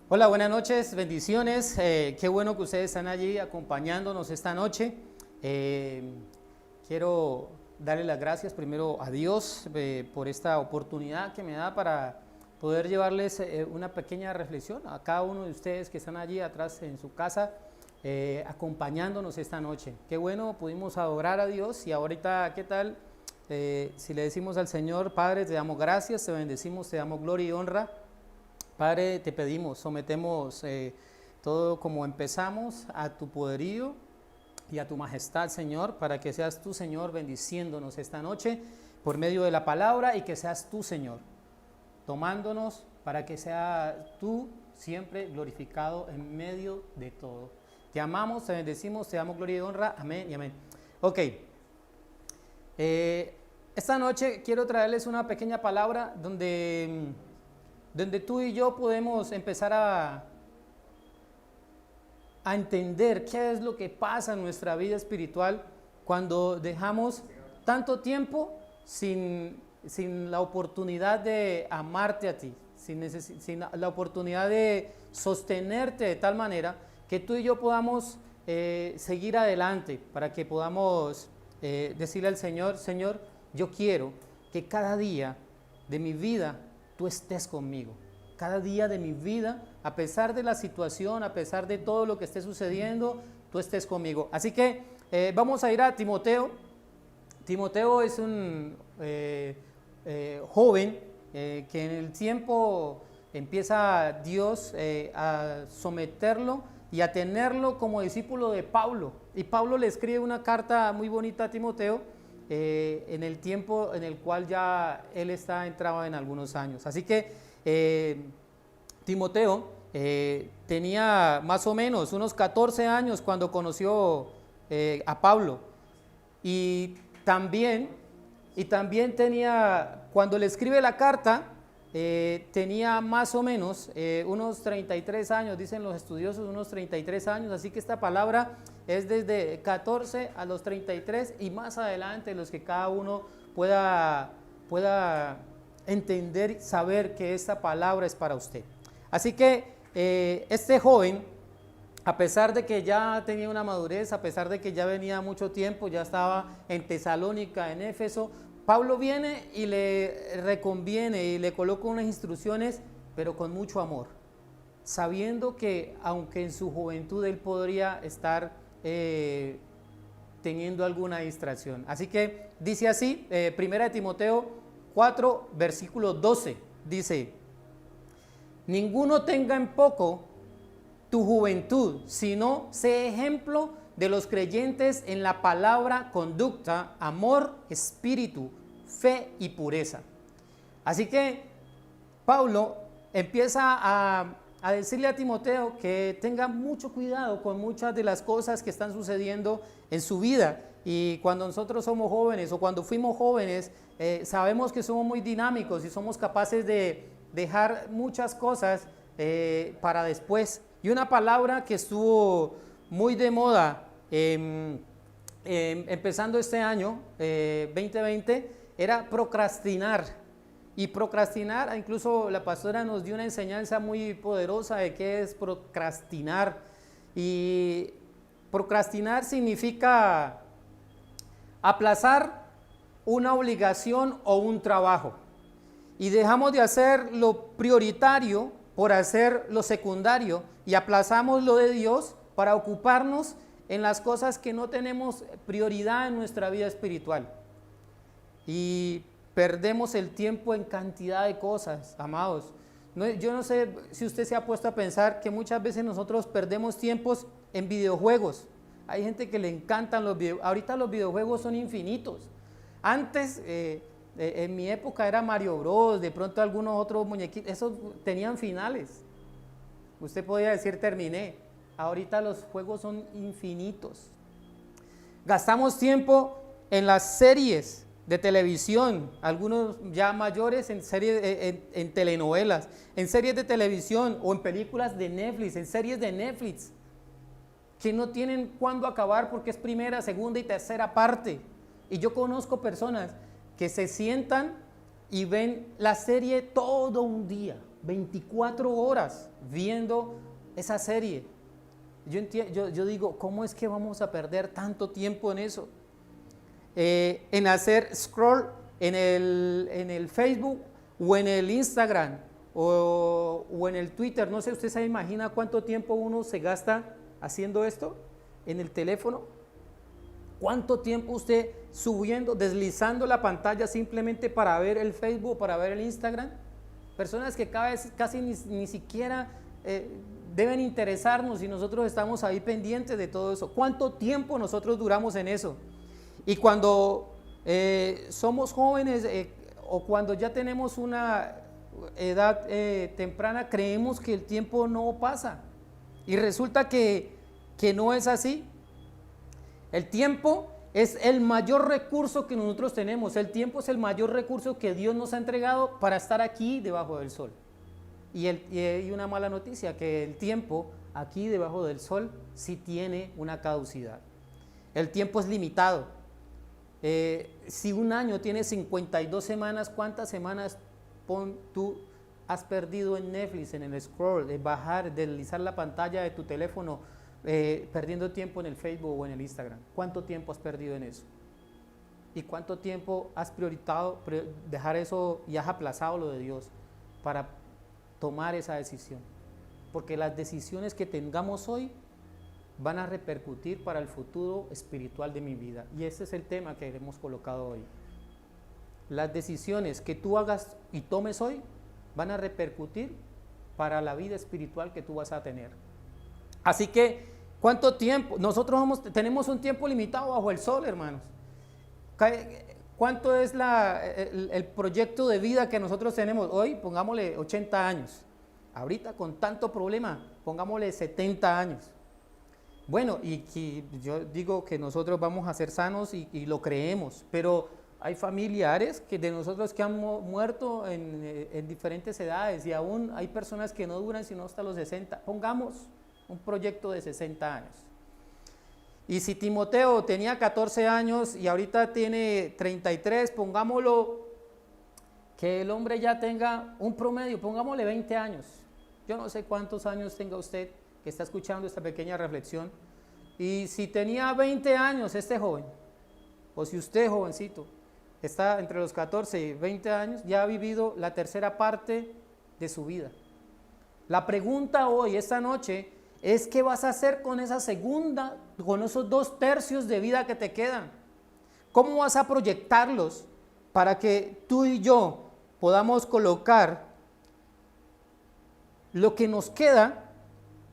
Hola, buenas noches, bendiciones. Qué bueno que ustedes están allí acompañándonos esta noche. Eh, Quiero darle las gracias primero a Dios por esta oportunidad que me da para poder llevarles una pequeña reflexión a cada uno de ustedes que están allí atrás en su casa acompañándonos esta noche. Qué bueno, pudimos adorar a Dios y ahorita, ¿qué tal? Si le decimos al Señor, Padre, te damos gracias, te bendecimos, te damos gloria y honra. Padre, te pedimos, sometemos todo como empezamos a tu poderío y a tu majestad, Señor, para que seas tú, Señor, bendiciéndonos esta noche por medio de la palabra y que seas tú, Señor, tomándonos para que sea tú siempre glorificado en medio de todo. Te amamos, te bendecimos, te damos gloria y honra. Amén y amén. Ok, esta noche quiero traerles una pequeña palabra donde tú y yo podemos empezar a entender qué es lo que pasa en nuestra vida espiritual cuando dejamos tanto tiempo sin la oportunidad de amarte a ti, sin la oportunidad de sostenerte de tal manera que tú y yo podamos seguir adelante, para que podamos decirle al Señor, Señor, yo quiero que cada día de mi vida tú estés conmigo. Cada día de mi vida, a pesar de la situación, a pesar de todo lo que esté sucediendo, tú estés conmigo. Así que vamos a ir a Timoteo. Timoteo es un joven que en el tiempo empieza Dios a someterlo y a tenerlo como discípulo de Pablo. Y Pablo le escribe una carta muy bonita a Timoteo en el tiempo en el cual ya él está entrado en algunos años. Así que Timoteo tenía más o menos unos 14 años cuando conoció a Pablo y también, tenía, cuando le escribe la carta, tenía más o menos unos 33 años, dicen los estudiosos, unos 33 años, así que esta palabra es desde 14 a los 33 y más adelante los que cada uno pueda entender, saber que esta palabra es para usted. Así que este joven, a pesar de que ya tenía una madurez, a pesar de que ya venía mucho tiempo, ya estaba en Tesalónica, en Éfeso, Pablo viene y le reconviene y le coloca unas instrucciones, pero con mucho amor, sabiendo que aunque en su juventud él podría estar teniendo alguna distracción. Así que dice así, primera de Timoteo 4, versículo 12, dice: ninguno tenga en poco tu juventud, sino sé ejemplo de los creyentes en la palabra, conducta, amor, espíritu, fe y pureza. Así que Pablo empieza a decirle a Timoteo que tenga mucho cuidado con muchas de las cosas que están sucediendo en su vida. Y cuando nosotros somos jóvenes o cuando fuimos jóvenes, sabemos que somos muy dinámicos y somos capaces de dejar muchas cosas para después. Y una palabra que estuvo muy de moda empezando este año 2020 era procrastinar. Y procrastinar, incluso la pastora nos dio una enseñanza muy poderosa de qué es procrastinar. Y procrastinar significa aplazar una obligación o un trabajo. Y dejamos de hacer lo prioritario por hacer lo secundario y aplazamos lo de Dios para ocuparnos en las cosas que no tenemos prioridad en nuestra vida espiritual. Y perdemos el tiempo en cantidad de cosas, amados. Yo no sé si usted se ha puesto a pensar que muchas veces nosotros perdemos tiempos en videojuegos. Hay gente que le encantan los videojuegos. Ahorita los videojuegos son infinitos. Antes, en mi época era Mario Bros, de pronto algunos otros muñequitos, esos tenían finales. Usted podía decir terminé. Ahorita los juegos son infinitos. Gastamos tiempo en las series de televisión, algunos ya mayores en series, en telenovelas, en series de televisión o en películas de Netflix, en series de Netflix, que no tienen cuándo acabar porque es primera, segunda y tercera parte. Y yo conozco personas que se sientan y ven la serie todo un día, 24 horas viendo esa serie. Yo digo, ¿cómo es que vamos a perder tanto tiempo en eso? En hacer scroll en el Facebook o en el Instagram o en el Twitter. No sé, ¿usted se imagina cuánto tiempo uno se gasta haciendo esto en el teléfono? ¿Cuánto tiempo usted subiendo, deslizando la pantalla simplemente para ver el Facebook, para ver el Instagram? Personas que casi ni siquiera deben interesarnos y nosotros estamos ahí pendientes de todo eso. ¿Cuánto tiempo nosotros duramos en eso? Y cuando somos jóvenes o cuando ya tenemos una edad temprana, creemos que el tiempo no pasa. Y resulta que no es así. El tiempo es el mayor recurso que nosotros tenemos. El tiempo es el mayor recurso que Dios nos ha entregado para estar aquí debajo del sol. Y una mala noticia, que el tiempo aquí debajo del sol sí tiene una caducidad. El tiempo es limitado. Si un año tiene 52 semanas, ¿cuántas semanas tú has perdido en Netflix, en el scroll, de bajar, deslizar la pantalla de tu teléfono, perdiendo tiempo en el Facebook o en el Instagram? ¿Cuánto tiempo has perdido en eso? ¿Y cuánto tiempo has priorizado dejar eso y has aplazado lo de Dios para tomar esa decisión? Porque las decisiones que tengamos hoy van a repercutir para el futuro espiritual de mi vida. Y ese es el tema que hemos colocado hoy. Las decisiones que tú hagas y tomes hoy van a repercutir para la vida espiritual que tú vas a tener. Así que, ¿cuánto tiempo? Nosotros tenemos un tiempo limitado bajo el sol, hermanos. ¿Cuánto es el proyecto de vida que nosotros tenemos hoy? Pongámosle 80 años. Ahorita con tanto problema, pongámosle 70 años. Bueno, y yo digo que nosotros vamos a ser sanos y lo creemos, pero hay familiares de nosotros que han muerto en diferentes edades y aún hay personas que no duran sino hasta los 60. Pongamos un proyecto de 60 años. Y si Timoteo tenía 14 años y ahorita tiene 33, pongámoslo que el hombre ya tenga un promedio, pongámosle 20 años. Yo no sé cuántos años tenga usted que está escuchando esta pequeña reflexión. Y si tenía 20 años este joven, o si usted jovencito está entre los 14 y 20 años, ya ha vivido la tercera parte de su vida. La pregunta hoy, esta noche, es ¿qué vas a hacer con esa segunda, con esos 2/3 de vida que te quedan? ¿Cómo vas a proyectarlos para que tú y yo podamos colocar lo que nos queda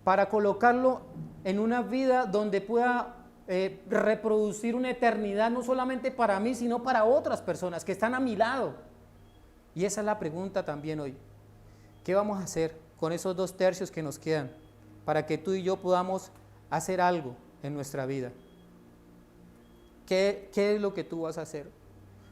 para colocarlo en una vida donde pueda reproducir una eternidad no solamente para mí, sino para otras personas que están a mi lado? Y esa es la pregunta también hoy. ¿Qué vamos a hacer con esos 2/3 que nos quedan para que tú y yo podamos hacer algo en nuestra vida? ¿Qué es lo que tú vas a hacer?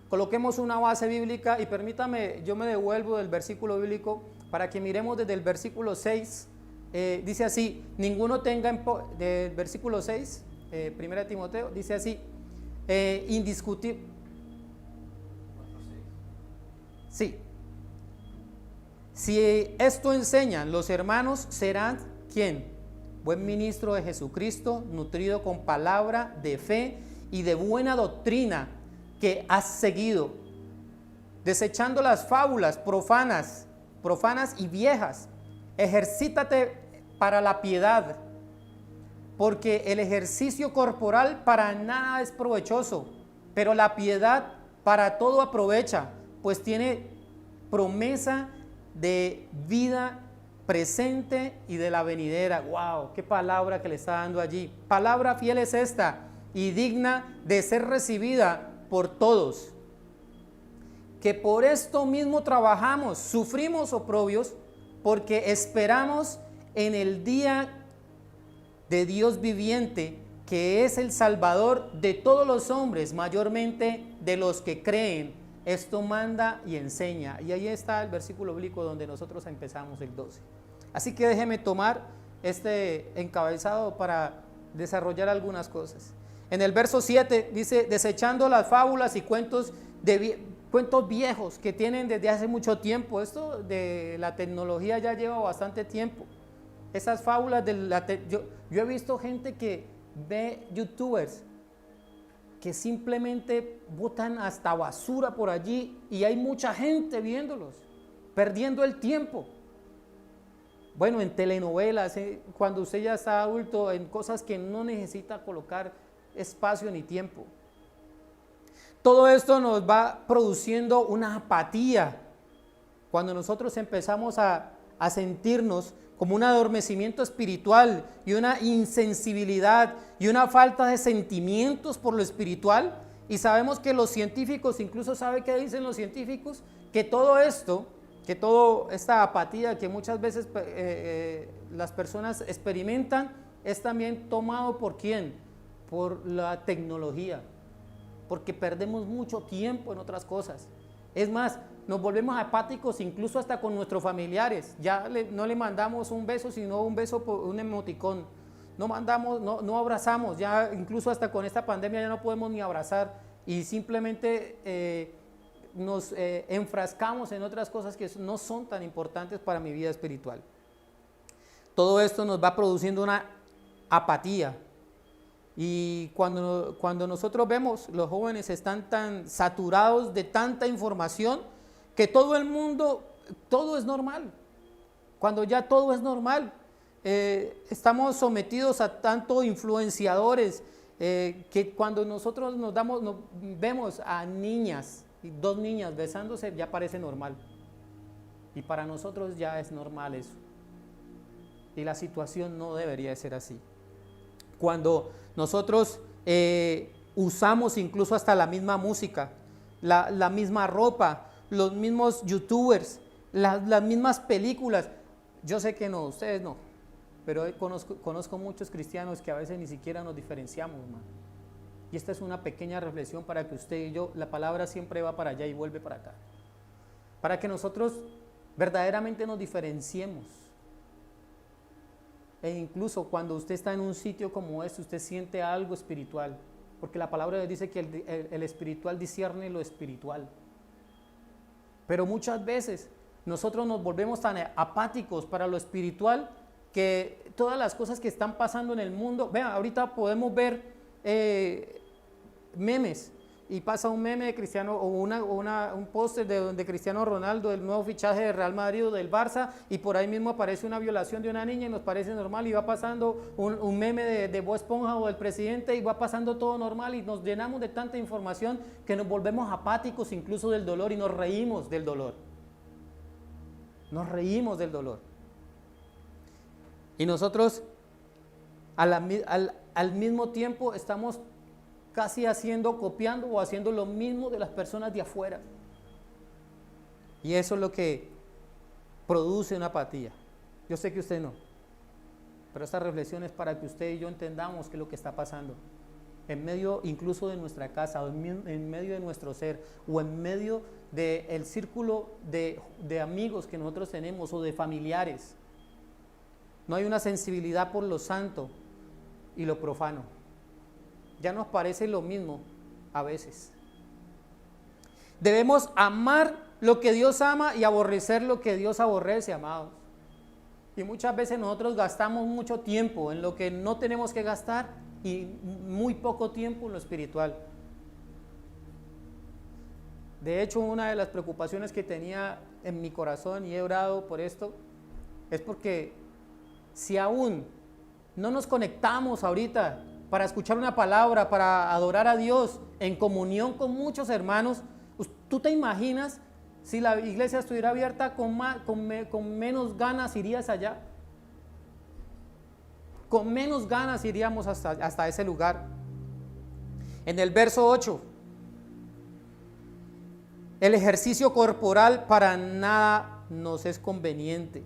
Coloquemos una base bíblica y permítame, yo me devuelvo del versículo bíblico para que miremos desde el versículo 6. Dice así, ninguno tenga, del versículo 6, 1 Timoteo, dice así, indiscutible. Sí. Si esto enseñan los hermanos, serán, ¿quién? Buen ministro de Jesucristo, nutrido con palabra de fe y de buena doctrina que has seguido, desechando las fábulas profanas y viejas. Ejercítate para la piedad, porque el ejercicio corporal para nada es provechoso, pero la piedad para todo aprovecha, pues tiene promesa de vida presente y de la venidera. ¡Wow! ¡Qué palabra que le está dando allí! Palabra fiel es esta y digna de ser recibida por todos, que por esto mismo trabajamos, sufrimos oprobios, porque esperamos en el día de Dios viviente, que es el Salvador de todos los hombres, mayormente de los que creen. Esto manda y enseña. Y ahí está el versículo bíblico donde nosotros empezamos, el 12. Así que déjeme tomar este encabezado para desarrollar algunas cosas. En el verso 7 dice, desechando las fábulas y cuentos cuentos viejos que tienen desde hace mucho tiempo. Esto de la tecnología ya lleva bastante tiempo. Esas fábulas yo he visto gente que ve youtubers que simplemente botan hasta basura por allí y hay mucha gente viéndolos, perdiendo el tiempo. Bueno, en telenovelas, cuando usted ya está adulto, en cosas que no necesita colocar espacio ni tiempo. Todo esto nos va produciendo una apatía. Cuando nosotros empezamos a sentirnos como un adormecimiento espiritual y una insensibilidad y una falta de sentimientos por lo espiritual, y sabemos que los científicos, incluso ¿sabe qué dicen los científicos? Que todo esto, que toda esta apatía que muchas veces las personas experimentan, es también tomado ¿por quién? Por la tecnología, porque perdemos mucho tiempo en otras cosas. Es más, nos volvemos apáticos incluso hasta con nuestros familiares. Ya no le mandamos un beso, sino un beso por un emoticón. No abrazamos, ya incluso hasta con esta pandemia ya no podemos ni abrazar y simplemente nos enfrascamos en otras cosas que no son tan importantes para mi vida espiritual. Todo esto nos va produciendo una apatía. Y cuando nosotros vemos, los jóvenes están tan saturados de tanta información que todo el mundo, todo es normal. Cuando ya todo es normal, estamos sometidos a tanto influenciadores que cuando nosotros vemos a niñas, dos niñas besándose, ya parece normal. Y para nosotros ya es normal eso. Y la situación no debería de ser así. Cuando nosotros usamos incluso hasta la misma música, la misma ropa, los mismos youtubers, las mismas películas. Yo sé que no, ustedes no, pero conozco muchos cristianos que a veces ni siquiera nos diferenciamos, hermano. Y esta es una pequeña reflexión para que usted y yo, la palabra siempre va para allá y vuelve para acá. Para que nosotros verdaderamente nos diferenciemos. E incluso cuando usted está en un sitio como este, usted siente algo espiritual, porque la palabra de Dios dice que el espiritual discierne lo espiritual. Pero muchas veces nosotros nos volvemos tan apáticos para lo espiritual que todas las cosas que están pasando en el mundo, vean, ahorita podemos ver memes, y pasa un meme de Cristiano o un póster de Cristiano Ronaldo, del nuevo fichaje de Real Madrid o del Barça, y por ahí mismo aparece una violación de una niña y nos parece normal, y va pasando un meme de Bob Esponja o del presidente y va pasando todo normal, y nos llenamos de tanta información que nos volvemos apáticos incluso del dolor y nos reímos del dolor. Nos reímos del dolor. Y nosotros al mismo tiempo estamos casi copiando o haciendo lo mismo de las personas de afuera. Y eso es lo que produce una apatía. Yo sé que usted no, pero esta reflexión es para que usted y yo entendamos qué es lo que está pasando. En medio incluso de nuestra casa, o en medio de nuestro ser, o en medio del círculo de amigos que nosotros tenemos, o de familiares. No hay una sensibilidad por lo santo y lo profano. Ya nos parece lo mismo a veces. Debemos amar lo que Dios ama y aborrecer lo que Dios aborrece, amados. Y muchas veces nosotros gastamos mucho tiempo en lo que no tenemos que gastar y muy poco tiempo en lo espiritual. De hecho, una de las preocupaciones que tenía en mi corazón, y he orado por esto, es porque si aún no nos conectamos ahorita para escuchar una palabra, para adorar a Dios en comunión con muchos hermanos, ¿tú te imaginas si la iglesia estuviera abierta con menos ganas irías allá? Con menos ganas iríamos hasta ese lugar. En el verso 8, el ejercicio corporal para nada nos es conveniente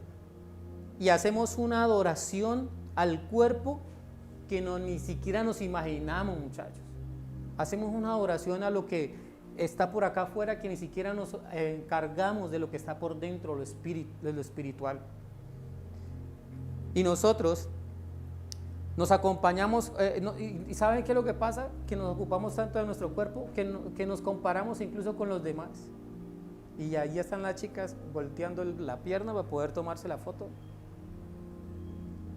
y hacemos una adoración al cuerpo que ni siquiera nos imaginamos, muchachos. Hacemos una adoración a lo que está por acá afuera, que ni siquiera nos encargamos de lo que está por dentro, de lo espiritual. Y nosotros Nos acompañamos, y ¿saben qué es lo que pasa? Que nos ocupamos tanto de nuestro cuerpo que nos comparamos incluso con los demás. Y ahí están las chicas volteando la pierna para poder tomarse la foto.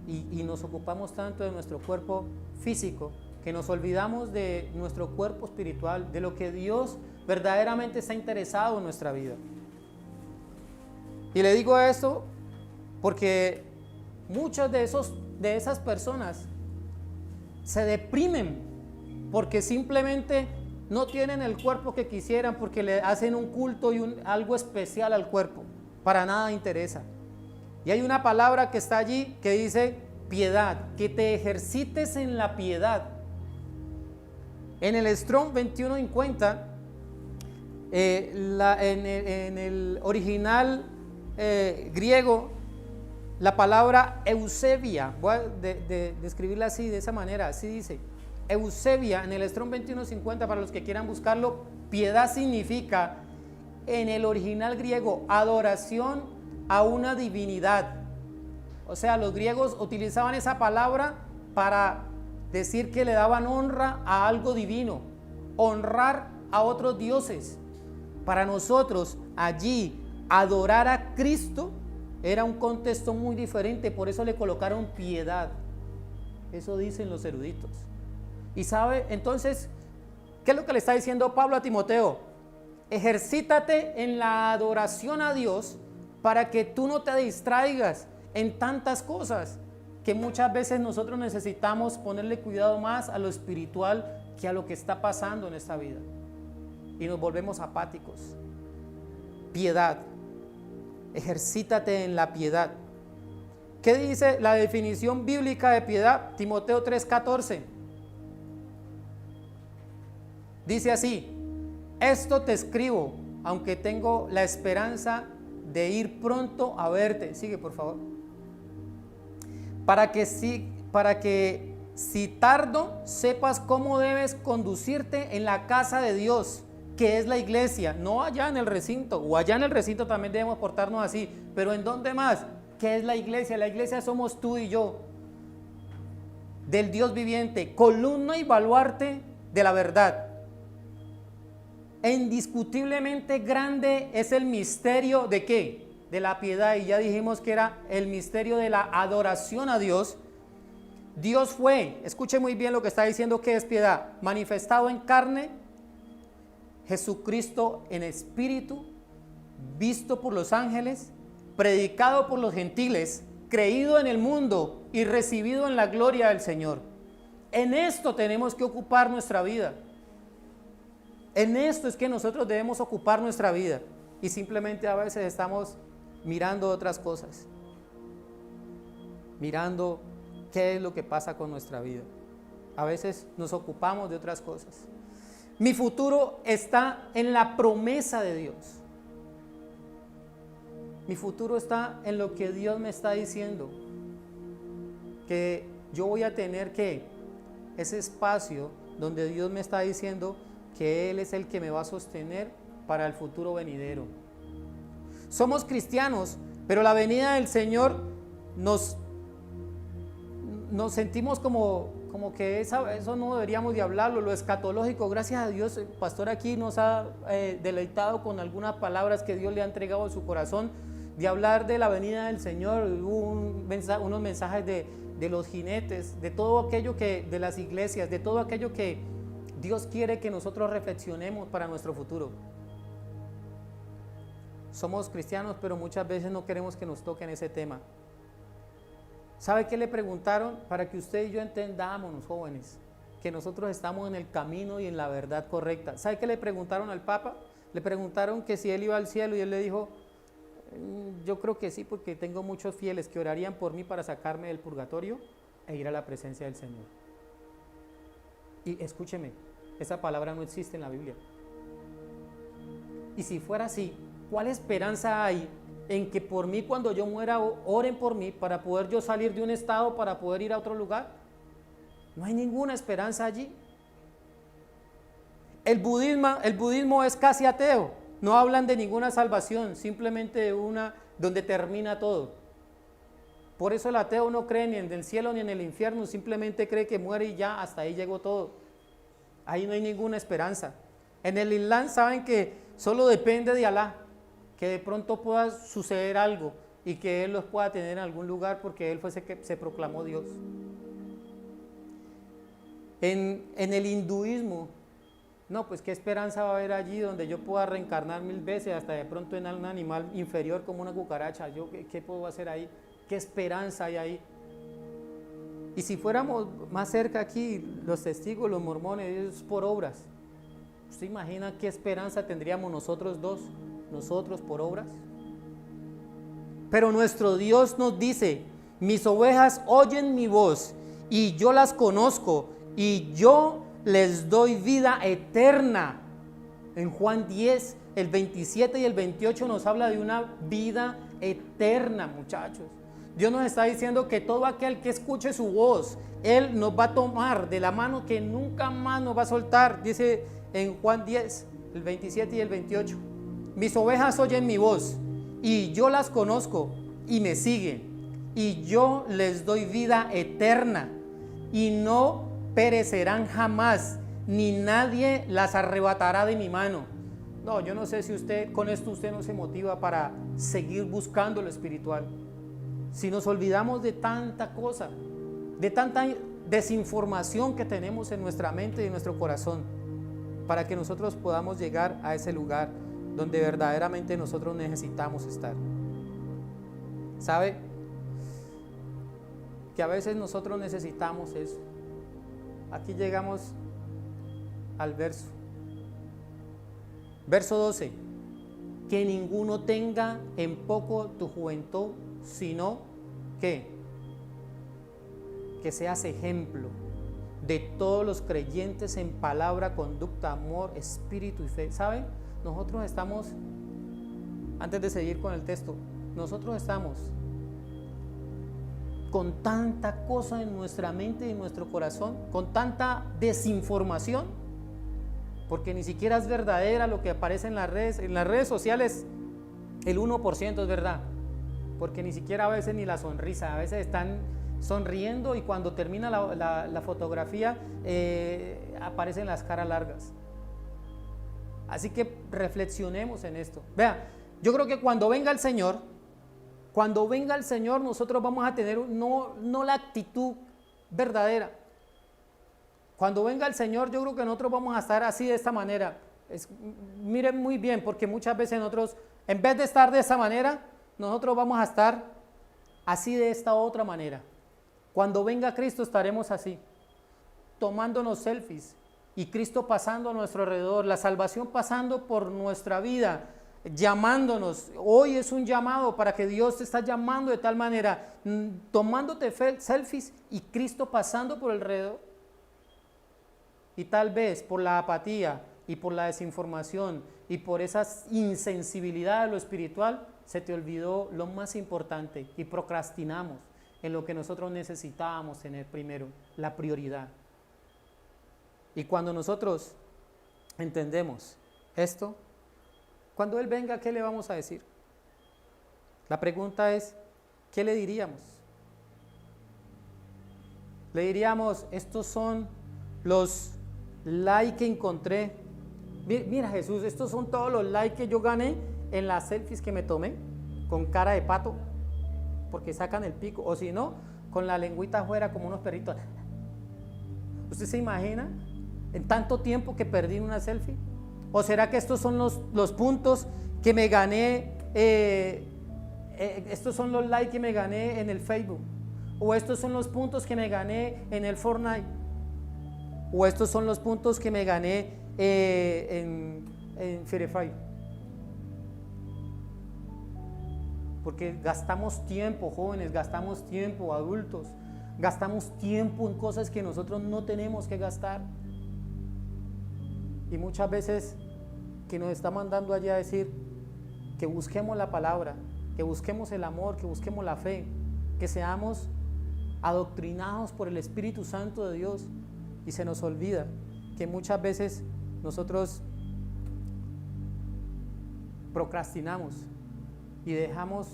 Y nos ocupamos tanto de nuestro cuerpo físico que nos olvidamos de nuestro cuerpo espiritual, de lo que Dios verdaderamente está interesado en nuestra vida. Y le digo esto porque muchas de esas personas se deprimen porque simplemente no tienen el cuerpo que quisieran, porque le hacen un culto y algo especial al cuerpo. Para nada interesa. Y hay una palabra que está allí que dice piedad, que te ejercites en la piedad. En el Strong 2150, en el original griego, la palabra eusebia, voy a describirla así, de esa manera, así dice. Eusebia, en el Strong 2150, para los que quieran buscarlo, piedad significa, en el original griego, adoración a una divinidad. O sea, los griegos utilizaban esa palabra para decir que le daban honra a algo divino, honrar a otros dioses. Para nosotros, allí, adorar a Cristo era un contexto muy diferente, por eso le colocaron piedad. Eso dicen los eruditos. Y sabe, entonces, ¿qué es lo que le está diciendo Pablo a Timoteo? Ejercítate en la adoración a Dios para que tú no te distraigas en tantas cosas que muchas veces nosotros necesitamos ponerle cuidado más a lo espiritual que a lo que está pasando en esta vida. Y nos volvemos apáticos. Piedad. Ejercítate en la piedad. ¿Qué dice la definición bíblica de piedad? Timoteo 3:14. Dice así: esto te escribo, aunque tengo la esperanza de ir pronto a verte. Sigue, por favor. Para que si tardo, sepas cómo debes conducirte en la casa de Dios, que es la iglesia, no allá en el recinto, o allá en el recinto también debemos portarnos así, pero ¿en dónde más? ¿Qué es la iglesia? La iglesia somos tú y yo, del Dios viviente, columna y baluarte de la verdad. Indiscutiblemente grande es el misterio ¿de qué? De la piedad, y ya dijimos que era el misterio de la adoración a Dios. Dios fue, escuche muy bien lo que está diciendo que es piedad, manifestado en carne, Jesucristo en espíritu, visto por los ángeles, predicado por los gentiles, creído en el mundo y recibido en la gloria del Señor. En esto tenemos que ocupar nuestra vida. En esto es que nosotros debemos ocupar nuestra vida, y simplemente a veces estamos mirando otras cosas, mirando qué es lo que pasa con nuestra vida. A veces nos ocupamos de otras cosas. Mi futuro está en la promesa de Dios. Mi futuro está en lo que Dios me está diciendo, que yo voy a tener ese espacio donde Dios me está diciendo que Él es el que me va a sostener para el futuro venidero. Somos cristianos, pero la venida del Señor nos sentimos como que eso no deberíamos de hablarlo, lo escatológico. Gracias a Dios, el pastor aquí nos ha deleitado con algunas palabras que Dios le ha entregado en su corazón, de hablar de la venida del Señor. Hubo unos mensajes de los jinetes, de todo aquello de las iglesias, de todo aquello que Dios quiere que nosotros reflexionemos para nuestro futuro. Somos cristianos, pero muchas veces no queremos que nos toquen ese tema. ¿Sabe qué le preguntaron? Para que usted y yo entendamos, los jóvenes, que nosotros estamos en el camino y en la verdad correcta. ¿Sabe qué le preguntaron al Papa? Le preguntaron que si él iba al cielo, y él le dijo: yo creo que sí, porque tengo muchos fieles que orarían por mí para sacarme del purgatorio e ir a la presencia del Señor. Y escúcheme, esa palabra no existe en la Biblia. Y si fuera así, ¿cuál esperanza hay en que por mí, cuando yo muera, oren por mí para poder yo salir de un estado para poder ir a otro lugar? No hay ninguna esperanza allí. El budismo es casi ateo. No hablan de ninguna salvación, simplemente de una donde termina todo. Por eso el ateo no cree ni en el cielo ni en el infierno, simplemente cree que muere y ya, hasta ahí llegó todo. Ahí no hay ninguna esperanza. En el Islam saben que solo depende de Alá, que de pronto pueda suceder algo y que Él los pueda tener en algún lugar porque Él fue ese que se proclamó Dios. En el hinduismo, no, pues qué esperanza va a haber allí donde yo pueda reencarnar 1000 veces, hasta de pronto en un animal inferior como una cucaracha. Yo, ¿qué puedo hacer ahí? ¿Qué esperanza hay ahí? Y si fuéramos más cerca aquí, los testigos, los mormones, es por obras. ¿Usted imagina qué esperanza tendríamos nosotros dos, nosotros por obras? Pero nuestro Dios nos dice, mis ovejas oyen mi voz y yo las conozco y yo les doy vida eterna. En Juan 10, el 27 y el 28 nos habla de una vida eterna, muchachos. Dios nos está diciendo que todo aquel que escuche su voz, Él nos va a tomar de la mano que nunca más nos va a soltar. Dice en Juan 10, el 27 y el 28. Mis ovejas oyen mi voz y yo las conozco y me siguen. Y yo les doy vida eterna y no perecerán jamás, ni nadie las arrebatará de mi mano. No, yo no sé si usted, con esto usted no se motiva para seguir buscando lo espiritual. Si nos olvidamos de tanta cosa, de tanta desinformación que tenemos en nuestra mente y en nuestro corazón, para que nosotros podamos llegar a ese lugar donde verdaderamente nosotros necesitamos estar. ¿Sabe? Que a veces nosotros necesitamos eso. Aquí llegamos al verso 12, que ninguno tenga en poco tu juventud, sino que seas ejemplo de todos los creyentes en palabra, conducta, amor, espíritu y fe. ¿Saben? Nosotros estamos, antes de seguir con el texto, nosotros estamos con tanta cosa en nuestra mente y en nuestro corazón, con tanta desinformación, porque ni siquiera es verdadera lo que aparece en las redes sociales. El 1% es verdad, porque ni siquiera a veces ni la sonrisa, a veces están sonriendo y cuando termina la fotografía aparecen las caras largas. Así que reflexionemos en esto. Vea, yo creo que cuando venga el Señor, nosotros vamos a tener no la actitud verdadera. Cuando venga el Señor, yo creo que nosotros vamos a estar así, de esta manera. Miren muy bien, porque muchas veces nosotros, en vez de estar de esa manera, nosotros vamos a estar así, de esta otra manera. Cuando venga Cristo estaremos así, tomándonos selfies y Cristo pasando a nuestro alrededor, la salvación pasando por nuestra vida, llamándonos. Hoy es un llamado para que Dios te está llamando de tal manera, tomándote selfies y Cristo pasando por alrededor. Y tal vez por la apatía y por la desinformación y por esa insensibilidad a lo espiritual, se te olvidó lo más importante y procrastinamos en lo que nosotros necesitábamos tener primero, la prioridad. Y cuando nosotros entendemos esto, cuando Él venga, ¿qué le vamos a decir? La pregunta es, ¿qué le diríamos? Le diríamos, estos son los likes que encontré. Mira, Jesús, estos son todos los likes que yo gané en las selfies que me tomé con cara de pato, porque sacan el pico, o si no, con la lengüita afuera como unos perritos. ¿Usted se imagina en tanto tiempo que perdí en una selfie? ¿O será que estos son los puntos que me gané, estos son los likes que me gané en el Facebook? ¿O estos son los puntos que me gané en el Fortnite? ¿O estos son los puntos que me gané en Free Fire? Porque gastamos tiempo, jóvenes, gastamos tiempo, adultos, gastamos tiempo en cosas que nosotros no tenemos que gastar. Y muchas veces que nos está mandando allá a decir que busquemos la palabra, que busquemos el amor, que busquemos la fe, que seamos adoctrinados por el Espíritu Santo de Dios, y se nos olvida que muchas veces nosotros procrastinamos y dejamos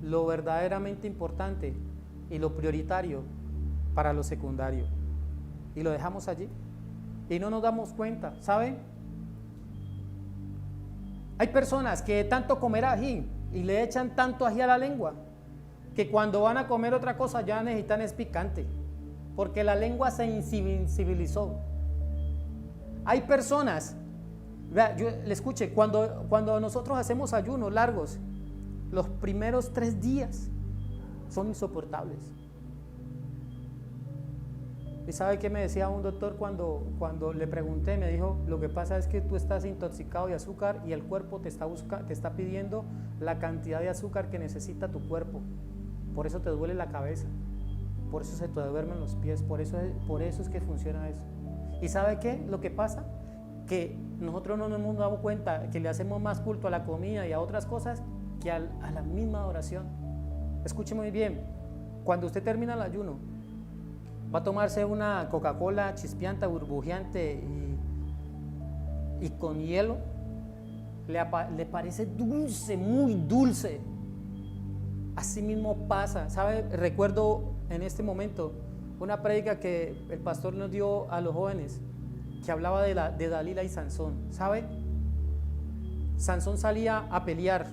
lo verdaderamente importante, y lo prioritario para lo secundario. Y lo dejamos allí. Y no nos damos cuenta, ¿saben? Hay personas que tanto comer ají y le echan tanto ají a la lengua que cuando van a comer otra cosa ya necesitan es picante, porque la lengua se insensibilizó. Hay personas, vea, yo le escuche, cuando nosotros hacemos ayunos largos, los primeros 3 días son insoportables. ¿Y sabe qué me decía un doctor cuando le pregunté? Me dijo, lo que pasa es que tú estás intoxicado de azúcar y el cuerpo te está pidiendo la cantidad de azúcar que necesita tu cuerpo. Por eso te duele la cabeza, por eso se te duermen los pies, por eso es que funciona eso. ¿Y sabe qué? Lo que pasa, que nosotros no nos hemos dado cuenta que le hacemos más culto a la comida y a otras cosas que a la misma oración. Escuche muy bien, cuando usted termina el ayuno, va a tomarse una Coca-Cola chispeante, burbujeante y con hielo, le parece dulce, muy dulce. Así mismo pasa, ¿sabe? Recuerdo en este momento una prédica que el pastor nos dio a los jóvenes, que hablaba de Dalila y Sansón, ¿sabe? Sansón salía a pelear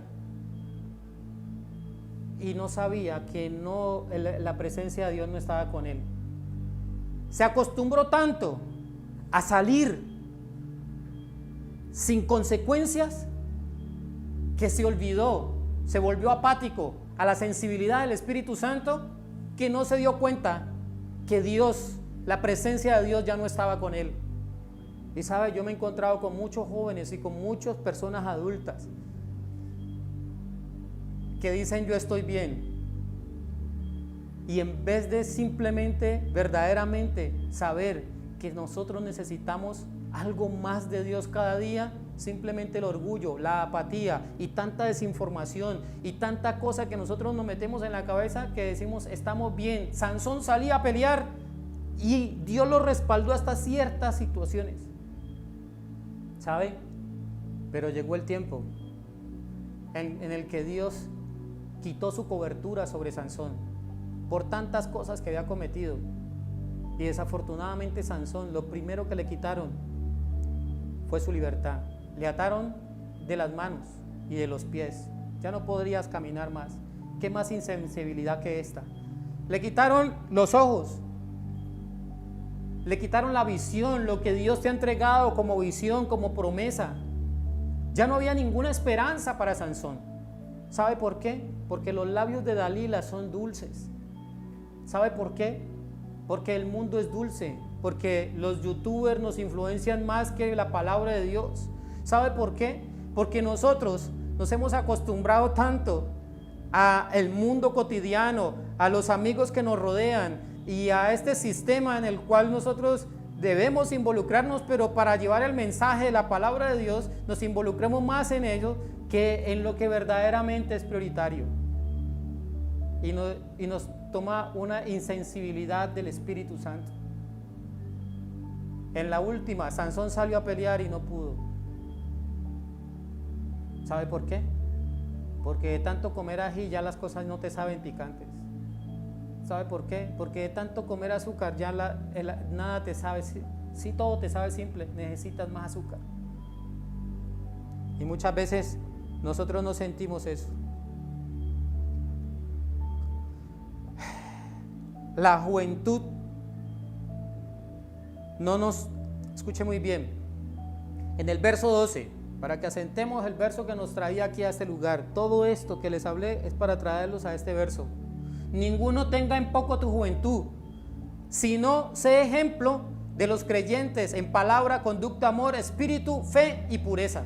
y no sabía que la presencia de Dios no estaba con él. Se acostumbró tanto a salir sin consecuencias que se olvidó, se volvió apático a la sensibilidad del Espíritu Santo, que no se dio cuenta que Dios, la presencia de Dios ya no estaba con él. Y sabe, yo me he encontrado con muchos jóvenes y con muchas personas adultas que dicen yo estoy bien, y en vez de simplemente, verdaderamente saber que nosotros necesitamos algo más de Dios cada día, simplemente el orgullo, la apatía y tanta desinformación y tanta cosa que nosotros nos metemos en la cabeza que decimos estamos bien. Sansón salía a pelear y Dios lo respaldó hasta ciertas situaciones, ¿sabe? Pero llegó el tiempo en el que Dios quitó su cobertura sobre Sansón por tantas cosas que había cometido, y desafortunadamente Sansón, lo primero que le quitaron fue su libertad. Le ataron de las manos y de los pies, ya no podrías caminar más. ¿Qué más insensibilidad que esta? Le quitaron los ojos, le quitaron la visión, lo que Dios te ha entregado como visión, como promesa. Ya no había ninguna esperanza para Sansón. ¿Sabe por qué? Porque los labios de Dalila son dulces. ¿Sabe por qué? Porque el mundo es dulce, porque los youtubers nos influencian más que la palabra de Dios. ¿Sabe por qué? Porque nosotros nos hemos acostumbrado tanto a el mundo cotidiano, a los amigos que nos rodean y a este sistema en el cual nosotros debemos involucrarnos, pero para llevar el mensaje de la palabra de Dios nos involucramos más en ello que en lo que verdaderamente es prioritario. Y nos toma una insensibilidad del Espíritu Santo. En la última, Sansón salió a pelear y no pudo. ¿Sabe por qué? Porque de tanto comer ají ya las cosas no te saben picantes. ¿Sabe por qué? Porque de tanto comer azúcar ya nada te sabe, sí, todo te sabe simple, necesitas más azúcar. Y muchas veces nosotros no sentimos eso. La juventud escuche muy bien, en el verso 12, para que asentemos el verso que nos traía aquí a este lugar, todo esto que les hablé es para traerlos a este verso. Ninguno tenga en poco tu juventud, sino sé ejemplo de los creyentes en palabra, conducta, amor, espíritu, fe y pureza.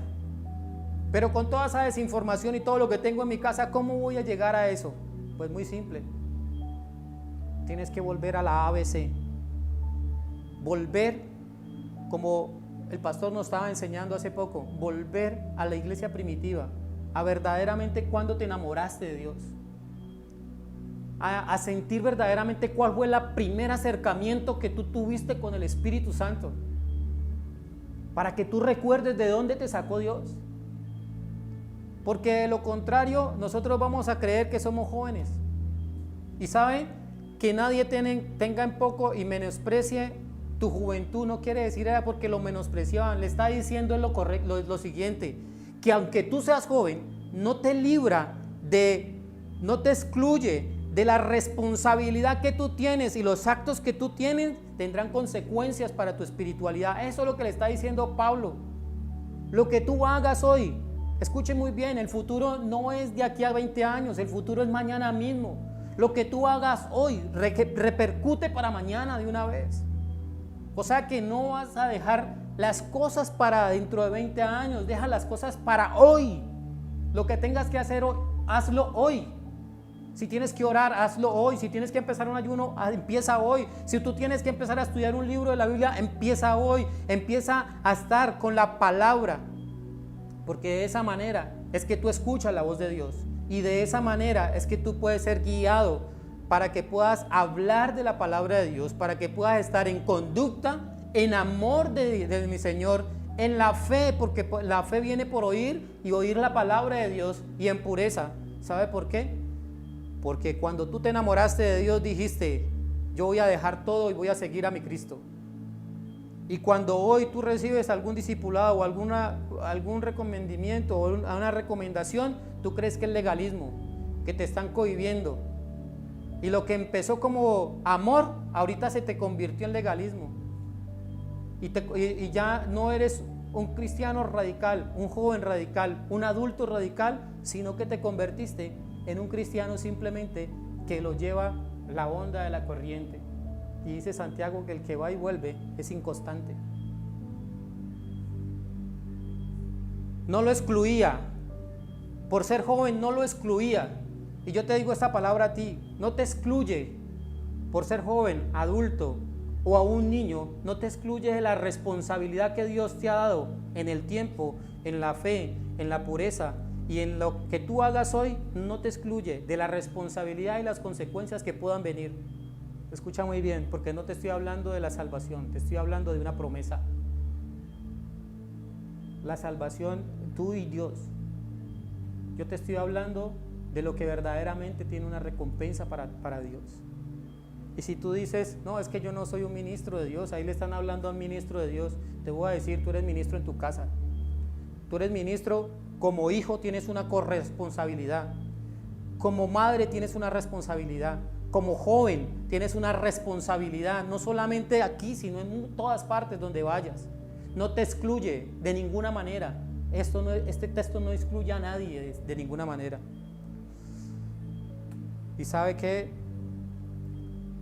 Pero con toda esa desinformación y todo lo que tengo en mi casa, ¿cómo voy a llegar a eso? Pues muy simple. Tienes que volver a la ABC. Volver, como el pastor nos estaba enseñando hace poco, volver a la iglesia primitiva, a verdaderamente cuando te enamoraste de Dios, a sentir verdaderamente cuál fue el primer acercamiento que tú tuviste con el Espíritu Santo, para que tú recuerdes de dónde te sacó Dios. Porque de lo contrario, nosotros vamos a creer que somos jóvenes. Y saben, que nadie tenga en poco y menosprecie tu juventud, no quiere decir era porque lo menospreciaban. Le está diciendo lo siguiente, que aunque tú seas joven, no te excluye de la responsabilidad que tú tienes, y los actos que tú tienes tendrán consecuencias para tu espiritualidad. Eso es lo que le está diciendo Pablo. Lo que tú hagas hoy, escuche muy bien, el futuro no es de aquí a 20 años, el futuro es mañana mismo. Lo que tú hagas hoy repercute para mañana de una vez. O sea que no vas a dejar las cosas para dentro de 20 años, deja las cosas para hoy. Lo que tengas que hacer hoy, hazlo hoy. Si tienes que orar, hazlo hoy. Si tienes que empezar un ayuno, empieza hoy. Si tú tienes que empezar a estudiar un libro de la Biblia, empieza hoy. Empieza a estar con la palabra. Porque de esa manera es que tú escuchas la voz de Dios. Y de esa manera es que tú puedes ser guiado para que puedas hablar de la palabra de Dios, para que puedas estar en conducta, en amor de mi Señor, en la fe, porque la fe viene por oír y oír la palabra de Dios, y en pureza. ¿Sabe por qué? Porque cuando tú te enamoraste de Dios dijiste, yo voy a dejar todo y voy a seguir a mi Cristo. Y cuando hoy tú recibes algún discipulado o algún recomendamiento o una recomendación, tú crees que es legalismo, que te están cohibiendo. Y lo que empezó como amor, ahorita se te convirtió en legalismo. Y ya no eres un cristiano radical, un joven radical, un adulto radical, sino que te convertiste en un cristiano simplemente que lo lleva la onda de la corriente. Y dice Santiago que el que va y vuelve es inconstante. No lo excluía. Por ser joven no lo excluía. Y yo te digo esta palabra a ti, no te excluye por ser joven, adulto o aún niño, no te excluye de la responsabilidad que Dios te ha dado en el tiempo, en la fe, en la pureza, y en lo que tú hagas hoy no te excluye de la responsabilidad y las consecuencias que puedan venir. Escucha muy bien, porque no te estoy hablando de la salvación, te estoy hablando de una promesa. La salvación, tú y Dios. Yo te estoy hablando de lo que verdaderamente tiene una recompensa para Dios. Y si tú dices, no, es que yo no soy un ministro de Dios, ahí le están hablando a un ministro de Dios, te voy a decir, tú eres ministro en tu casa. Tú eres ministro, como hijo tienes una corresponsabilidad, como madre tienes una responsabilidad, como joven tienes una responsabilidad, no solamente aquí, sino en todas partes donde vayas. No te excluye de ninguna manera. Este texto no excluye a nadie de ninguna manera. ¿Y sabe qué?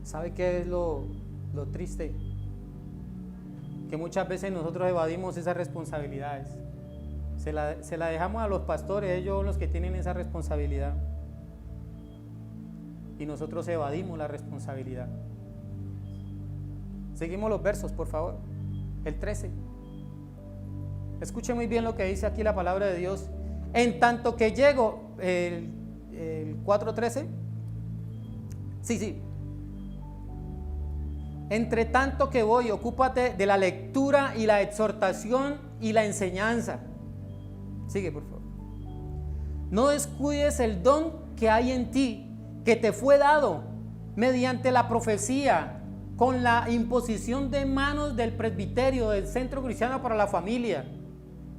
¿Sabe qué es lo triste? Que muchas veces nosotros evadimos esas responsabilidades. Se la dejamos a los pastores, ellos son los que tienen esa responsabilidad. Y nosotros evadimos la responsabilidad. Seguimos los versos, por favor. El 13. Escuche muy bien lo que dice aquí la palabra de Dios. En tanto que llego, el 4:13. Sí. Entre tanto que voy, ocúpate de la lectura y la exhortación y la enseñanza. Sigue, por favor. No descuides el don que hay en ti, que te fue dado mediante la profecía, con la imposición de manos del presbiterio del Centro Cristiano para la Familia.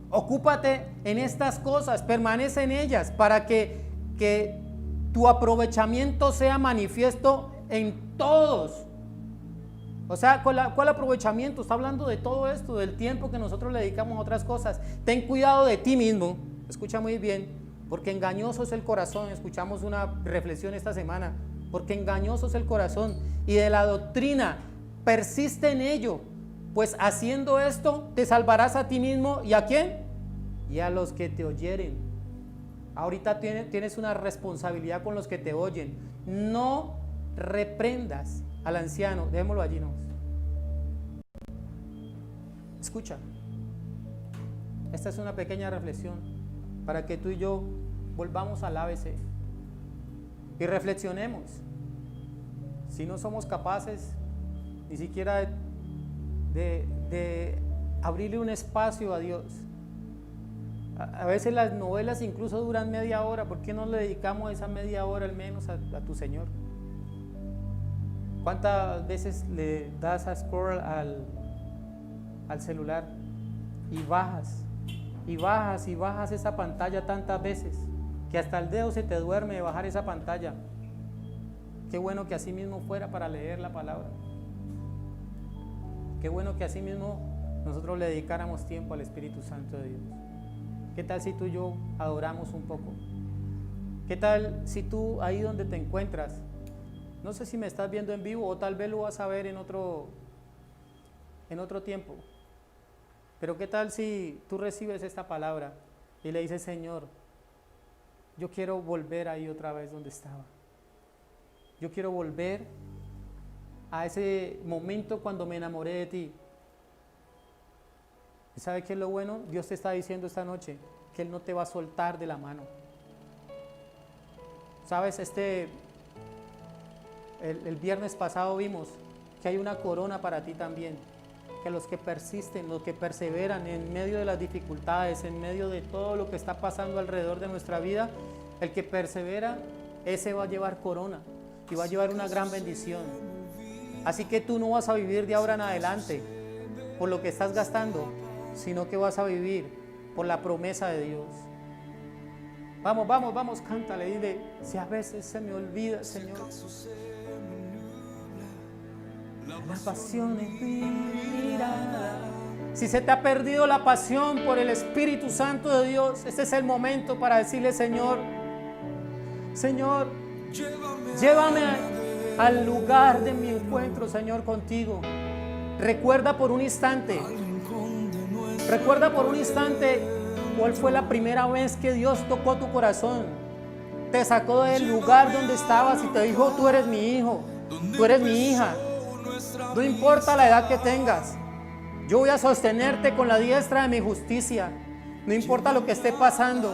Ocúpate en estas cosas, permanece en ellas, para que tu aprovechamiento sea manifiesto en todos. O sea, ¿cuál aprovechamiento? Está hablando de todo esto, del tiempo que nosotros le dedicamos a otras cosas. Ten cuidado de ti mismo, escucha muy bien, porque engañoso es el corazón. Escuchamos una reflexión esta semana, porque engañoso es el corazón, y de la doctrina, persiste en ello, pues haciendo esto te salvarás a ti mismo. ¿Y a quién? Y a los que te oyeren. Ahorita tienes una responsabilidad con los que te oyen. No reprendas al anciano, dejémoslo allí, no. Escucha, esta es una pequeña reflexión para que tú y yo volvamos al ABC y reflexionemos. Si no somos capaces ni siquiera de abrirle un espacio a Dios. A veces las novelas incluso duran media hora. ¿Por qué no le dedicamos esa media hora al menos a tu Señor? ¿Cuántas veces le das a scroll al celular y bajas y bajas y bajas esa pantalla tantas veces que hasta el dedo se te duerme de bajar esa pantalla? Qué bueno que así mismo fuera para leer la palabra. Qué bueno que así mismo nosotros le dedicáramos tiempo al Espíritu Santo de Dios. ¿Qué tal si tú y yo adoramos un poco? ¿Qué tal si tú ahí donde te encuentras, no sé si me estás viendo en vivo o tal vez lo vas a ver en otro tiempo, pero qué tal si tú recibes esta palabra y le dices: Señor, yo quiero volver ahí otra vez donde estaba. Yo quiero volver a ese momento cuando me enamoré de ti. ¿Y sabe qué es lo bueno? Dios te está diciendo esta noche que Él no te va a soltar de la mano. ¿Sabes? El viernes pasado vimos que hay una corona para ti también, que los que persisten, los que perseveran en medio de las dificultades, en medio de todo lo que está pasando alrededor de nuestra vida, el que persevera, ese va a llevar corona y va a llevar una gran bendición. Así que tú no vas a vivir de ahora en adelante por lo que estás gastando, sino que vas a vivir por la promesa de Dios. Vamos, vamos, vamos, cántale, dile: si a veces se me olvida, Señor, la pasión en mi mirada. Si se te ha perdido la pasión por el Espíritu Santo de Dios, este es el momento para decirle: Señor, Señor, llévame al lugar de mi encuentro, Señor, contigo. Recuerda por un instante cuál fue la primera vez que Dios tocó tu corazón, te sacó del lugar donde estabas y te dijo: tú eres mi hijo, tú eres mi hija. No importa la edad que tengas, yo voy a sostenerte con la diestra de mi justicia. No importa lo que esté pasando.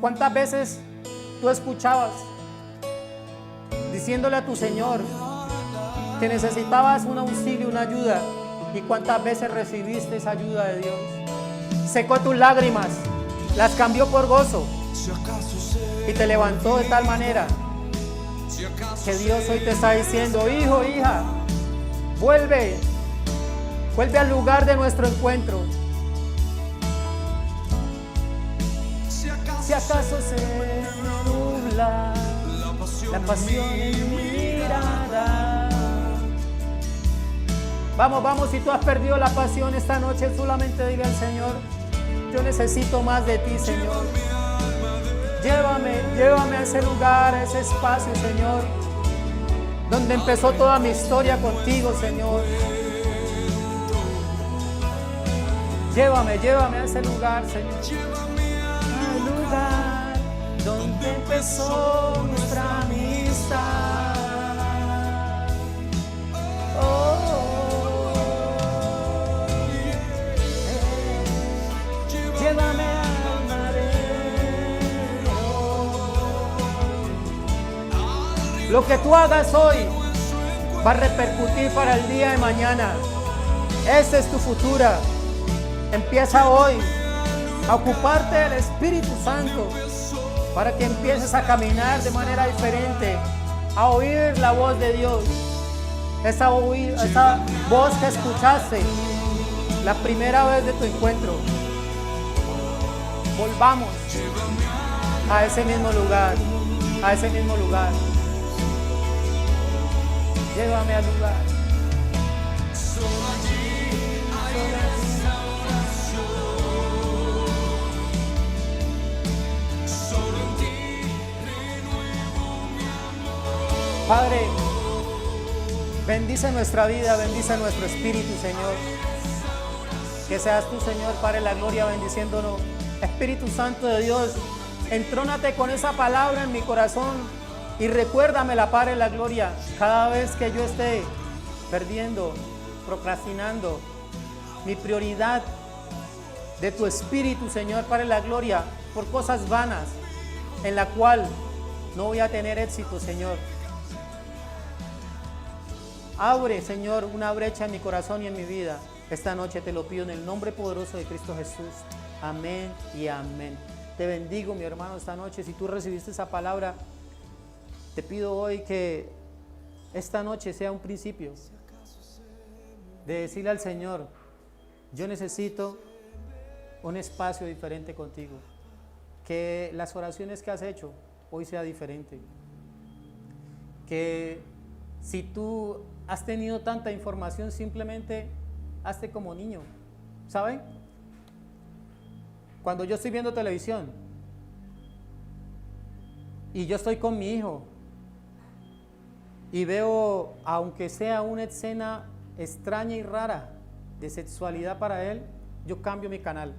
¿Cuántas veces tú escuchabas diciéndole a tu Señor que necesitabas un auxilio, una ayuda? ¿Y cuántas veces recibiste esa ayuda de Dios? Secó tus lágrimas, las cambió por gozo y te levantó de tal manera que Dios hoy te está diciendo: hijo, hija, vuelve al lugar de nuestro encuentro. Si acaso se nubla la pasión en mi mirada. Vamos, vamos, si tú has perdido la pasión esta noche, solamente dile al Señor: yo necesito más de ti, Señor. Llévame a ese lugar, a ese espacio, Señor, donde empezó toda mi historia contigo, Señor. Llévame a ese lugar, Señor. Al lugar donde empezó nuestra amistad. Llévame al madero. Lo que tú hagas hoy va a repercutir para el día de mañana. Ese es tu futuro. Empieza hoy a ocuparte del Espíritu Santo para que empieces a caminar de manera diferente, a oír la voz de Dios. Esa voz que escuchaste la primera vez de tu encuentro. Volvamos a ese mismo lugar, Llévame al lugar. Padre, bendice nuestra vida, bendice nuestro espíritu, Señor. Que seas tú, Señor, Padre, la gloria, bendiciéndonos. Espíritu Santo de Dios, entrónate con esa palabra en mi corazón y recuérdamela, Padre, la gloria. Cada vez que yo esté perdiendo, procrastinando mi prioridad de tu espíritu, Señor, Padre, la gloria, por cosas vanas, en la cual no voy a tener éxito, Señor. Abre, Señor, una brecha en mi corazón y en mi vida. Esta noche te lo pido en el nombre poderoso de Cristo Jesús. Amén y amén. Te bendigo, mi hermano, esta noche. Si tú recibiste esa palabra, te pido hoy que esta noche sea un principio de decirle al Señor, yo necesito un espacio diferente contigo, que las oraciones que has hecho hoy sea diferente, que si tú has tenido tanta información, simplemente hazte como niño, ¿saben? Cuando yo estoy viendo televisión y yo estoy con mi hijo y veo, aunque sea una escena extraña y rara de sexualidad para él, yo cambio mi canal,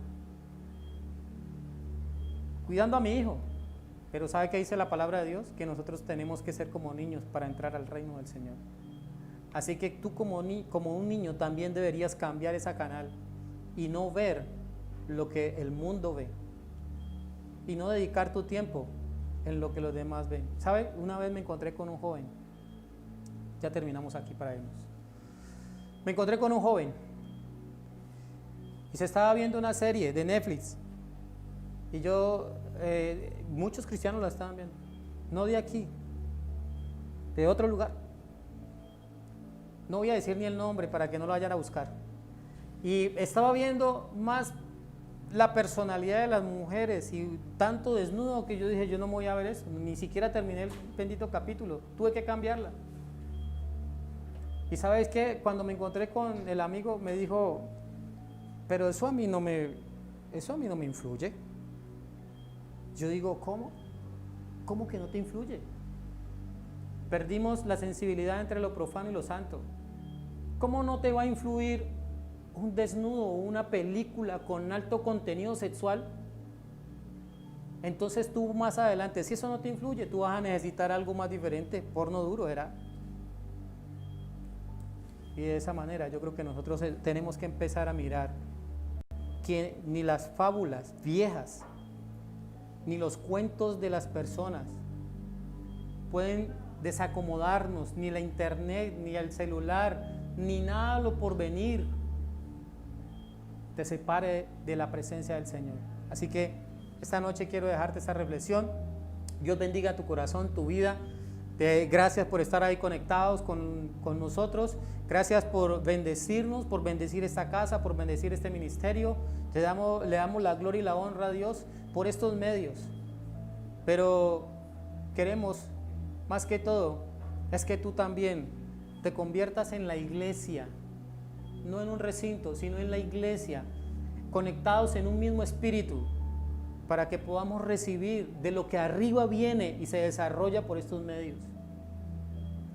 cuidando a mi hijo. Pero ¿sabe qué dice la palabra de Dios? Que nosotros tenemos que ser como niños para entrar al reino del Señor. Así que tú como un niño también deberías cambiar ese canal y no ver lo que el mundo ve y no dedicar tu tiempo en lo que los demás ven. ¿Sabe? Una vez me encontré con un joven, ya terminamos aquí para irnos. Me encontré con un joven y se estaba viendo una serie de Netflix y muchos cristianos la estaban viendo, no de aquí, de otro lugar. No voy a decir ni el nombre para que no lo vayan a buscar. Y estaba viendo más la personalidad de las mujeres y tanto desnudo que yo dije, yo no me voy a ver eso, ni siquiera terminé el bendito capítulo, tuve que cambiarla. Y ¿sabes qué? Cuando me encontré con el amigo me dijo, pero eso a mí no me influye. Yo digo, ¿cómo? ¿Cómo que no te influye? Perdimos la sensibilidad entre lo profano y lo santo. ¿Cómo no te va a influir un desnudo o una película con alto contenido sexual? Entonces tú más adelante, si eso no te influye, tú vas a necesitar algo más diferente. Porno duro era. Y de esa manera yo creo que nosotros tenemos que empezar a mirar que ni las fábulas viejas, ni los cuentos de las personas pueden desacomodarnos, ni la internet, ni el celular, ni nada lo por venir te separe de la presencia del Señor. Así que esta noche quiero dejarte esta reflexión. Dios bendiga tu corazón, tu vida. Gracias por estar ahí conectados con nosotros. Gracias por bendecirnos, por bendecir esta casa, por bendecir este ministerio. Le damos la gloria y la honra a Dios por estos medios. Pero queremos, más que todo, es que tú también te conviertas en la iglesia, no en un recinto, sino en la iglesia, conectados en un mismo espíritu, para que podamos recibir de lo que arriba viene y se desarrolla por estos medios.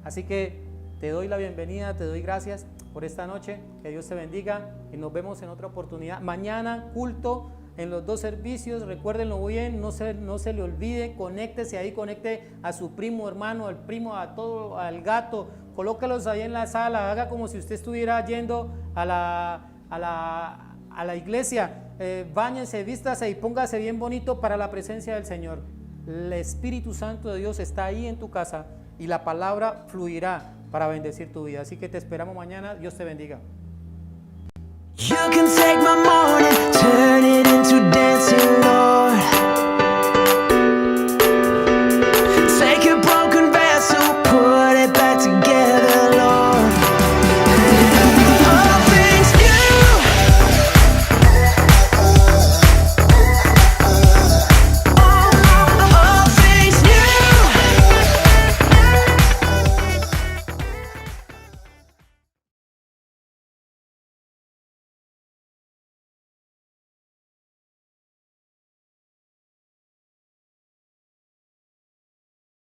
Así que te doy la bienvenida, te doy gracias por esta noche, que Dios te bendiga y nos vemos en otra oportunidad. Mañana culto en los dos servicios, recuérdenlo bien, no se le olvide, conéctese ahí, conecte a su primo, hermano, al primo, a todo, al gato, colócalos ahí en la sala, haga como si usted estuviera yendo a la iglesia, báñese, vístase y póngase bien bonito para la presencia del Señor. El Espíritu Santo de Dios está ahí en tu casa y la palabra fluirá para bendecir tu vida. Así que te esperamos mañana. Dios te bendiga. You can take my morning, turn it into dancing.